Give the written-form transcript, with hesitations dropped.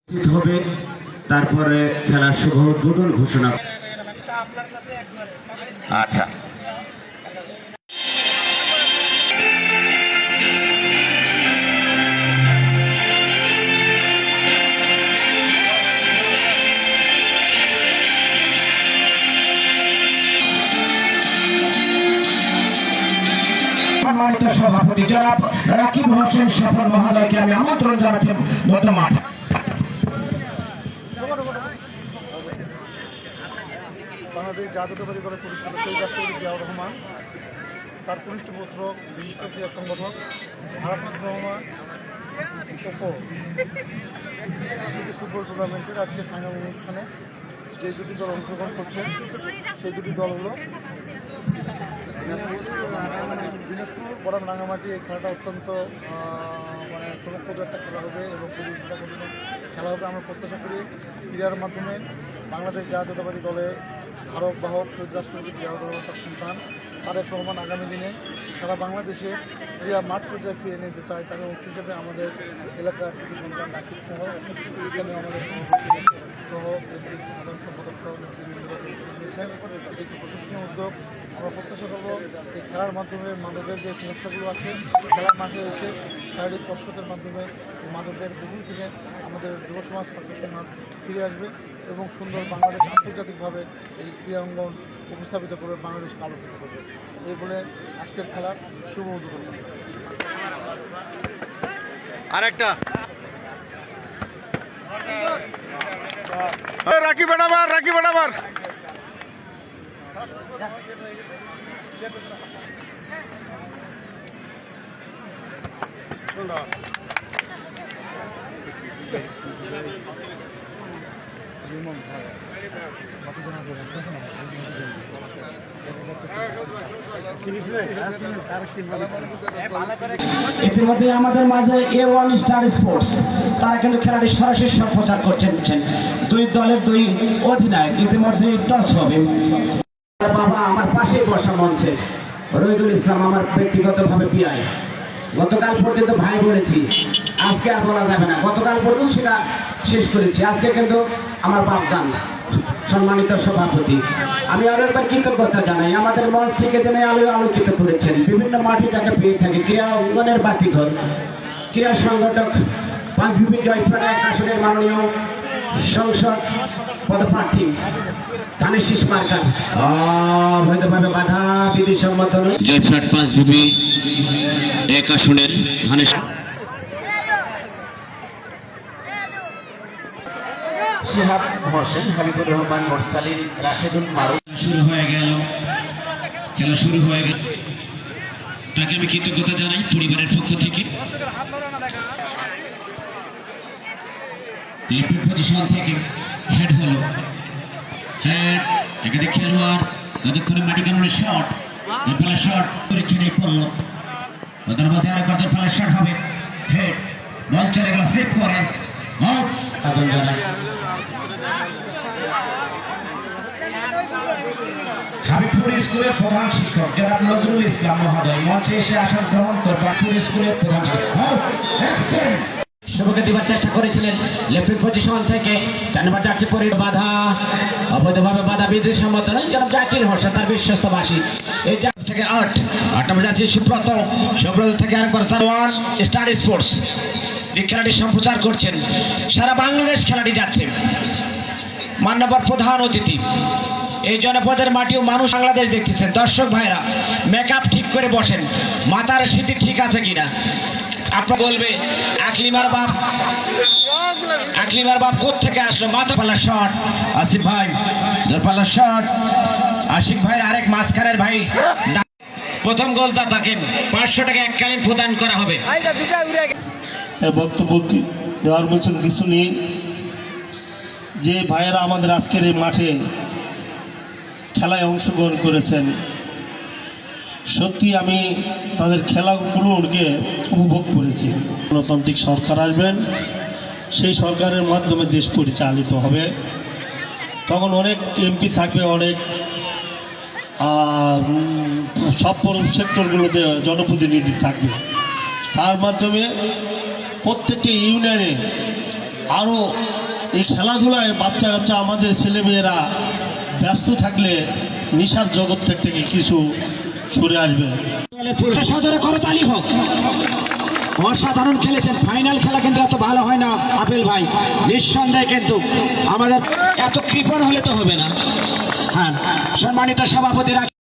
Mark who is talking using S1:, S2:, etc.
S1: হবে, তারপরে খেলার শুভ উদ্বোধন ঘোষণা। আচ্ছা,
S2: সম্মানিত সভাপতি জনাব রাকিব হোসেন সফর মহোদয়কে আমি আমন্ত্রণ জানাচ্ছি মধ্য মাঠে।
S3: বাংলাদেশ জাতীয়তাবাদী দলের প্রতিষ্ঠাতা শহীদ রাষ্ট্রপতি জিয়াউর রহমান, তার কনিষ্ঠ পুত্র বিশিষ্ট ক্রীড়া সংগঠক আরাফাত রহমান কোকো ফুটবল টুর্নামেন্টের আজকে ফাইনাল অনুষ্ঠানে যে দুটি দল অংশগ্রহণ করছে সেই দুটি দল হলো দিনাজপুর বনাম রাঙামাটি। এই খেলাটা অত্যন্ত চমকপ্রদ একটা খেলা হবে এবং প্রতিযোগিতাপূর্ণ খেলা হবে। আমরা প্রত্যাশা করি ক্রীড়ার মাধ্যমে বাংলাদেশ জাতীয়তাবাদী দলের ধারক বাহক শহীদ রাষ্ট্রপতি জিয়াউর রহমান তার সন্তান তারেক রহমান আগামী দিনে সারা বাংলাদেশে ক্রীড়া মাঠ পর্যায়ে ফিরে নিতে চায়। তার অংশ হিসেবে আমাদের এলাকার কিছু সন্তান রাকিব সহ এখানে আমাদের সহ সাধারণ সম্পাদক সহ নেতৃবৃন্দরা নিয়েছেন। একটি প্রশংসনীয় উদ্যোগ। আমরা প্রত্যাশা করব এই খেলার মাধ্যমে মাদকের যে সমস্যাগুলো আছে খেলার মাঠে এসে শারীরিক কসরতের মাধ্যমে এই মাদকের বহুল থেকে আমাদের যুব সমাজ ছাত্র সমাজ ফিরে আসবে এবং সুন্দর বাংলাদেশ আন্তর্জাতিকভাবে এই ক্রীড়াঙ্গন উপস্থাপিত করবে, বাংলাদেশকে আলোকিত করবে। এই বলে আজকের খেলার শুভ উদ্বোধন।
S4: আরেকটা রাকিব আনাবার
S2: ইতিমধ্যে আমাদের মাঝে A1 স্টার স্পোর্টস তারা কিন্তু খেলাটি সরাসরি সম্প্রচার করছেন। দুই দলের দুই অধিনায়ক ইতিমধ্যে টস হবে। বাবা আমার পাশে বসা মঞ্চে রহিদুল ইসলাম আমার ব্যক্তিগতভাবে পিআই। গতকাল পর্যন্ত ভাই বলেছি, আজকে আর বলা যাবে না। গতকাল পর্যন্ত সেটা শেষ করেছি, আজকে কিন্তু আমার বাপদান সম্মানিত সভাপতি। আমি আরো একবার কৃতজ্ঞতা জানাই আমাদের মঞ্চ থেকে যিনি আলোকিত করেছেন। বিভিন্ন মাঠে যাকে পেয়ে থাকে ক্রীড়া অঙ্গনের বাতিঘর ক্রীড়া সংগঠক পাঁচবিবি জয়পুরহাট 1 আসনের মাননীয় সংসদ পদপ্রার্থী ধানের শীষ মার্কার অবৈধভাবে বাধা বিধিসম্মত
S1: জয়পুরহাট 5 1 আসনের ধানের
S2: শিহাব হোসেন, হাবিবুর রহমান, মোরসালিন, রাশেদুল মারুফ।
S1: শুরু হয়ে গেল, খেলা শুরু হয়ে গেল। তাকে আমি কৃতজ্ঞতা জানাই পরিবারের পক্ষ থেকে। লেফট পজিশন থেকে হেড হলো, হেড একাধিক খেলোয়াড় ততক্ষণে মাটি কামড়ের শট, দরপালের শট করেছেন এই পল্ল বদল বলতে আরেকবার দরপালের শট হবে। হেড বল চলে গেল, সেভ করে আগুন জানায়
S2: হাবিবপুর স্কুলের প্রধান শিক্ষক জনাব নজরুল ইসলাম মহোদয় মঞ্চে এসে আসন গ্রহণ করবেন। হাবিবপুর স্কুলের প্রধান শিক্ষক শুভকে দিবার চেষ্টা করেছিলেন লেফট পজিশন থেকে 4 নম্বর জার্সি পরে বাধা অবৈধভাবে বাধা বিধিসম্মত নয়। জনাব জাকির হোসেন তার বিশ্বস্তবাসী এই থেকে 8 নম্বর জার্সি সুব্রত থেকে আরেকবার A1 স্টার স্পোর্টস যে খেলাটি সম্প্রচার করছেন। সারা বাংলাদেশ খেলাটি যাচ্ছে। মান্যবর প্রধান অতিথি এই জনপদের মাটি ও মানুষ বাংলাদেশ দেখতেছেন। দর্শক ভাইরা মেকআপ ঠিক করে বসেন, মাথার স্মৃতি ঠিক আছে কিনা আপনার বলবে। আকলিমার বাপ কোত্থেকে আসলো? মাথা পাল্লা শট আসিফ ভাই, দরপাল্লা শট আশিক ভাই, আরেক মাঝখানের ভাই। প্রথম গোলদাতাকে 500 টাকা এককালীন প্রদান করা হবে।
S5: বক্তব্য দেওয়ার বলছেন কিছু নেই। যে ভাইয়েরা আমাদের আজকের এই মাঠে খেলায় অংশগ্রহণ করেছেন, সত্যি আমি তাদের খেলাগুলোকে উপভোগ করেছি। গণতান্ত্রিক সরকার আসবেন, সেই সরকারের মাধ্যমে দেশ পরিচালিত হবে। তখন অনেক এমপি থাকবে, অনেক সব সেক্টরগুলোতে জনপ্রতিনিধি থাকবে। তার মাধ্যমে প্রত্যেকটি ইউনিয়নে আরও এই খেলাধুলায় বাচ্চা কাচ্চা আমাদের ছেলেমেয়েরা ব্যস্ত থাকলে নেশার জগৎ থেকে কিছু সরে আসবে।
S2: সজোরে করতালি হোক। অসাধারণ খেলেছেন, ফাইনাল খেলা কিন্তু এত ভালো হয় না আপেল ভাই, নিঃসন্দেহে কিন্তু আমাদের এত কৃপণ হলে তো হবে না। হ্যাঁ, সম্মানিত সভাপতি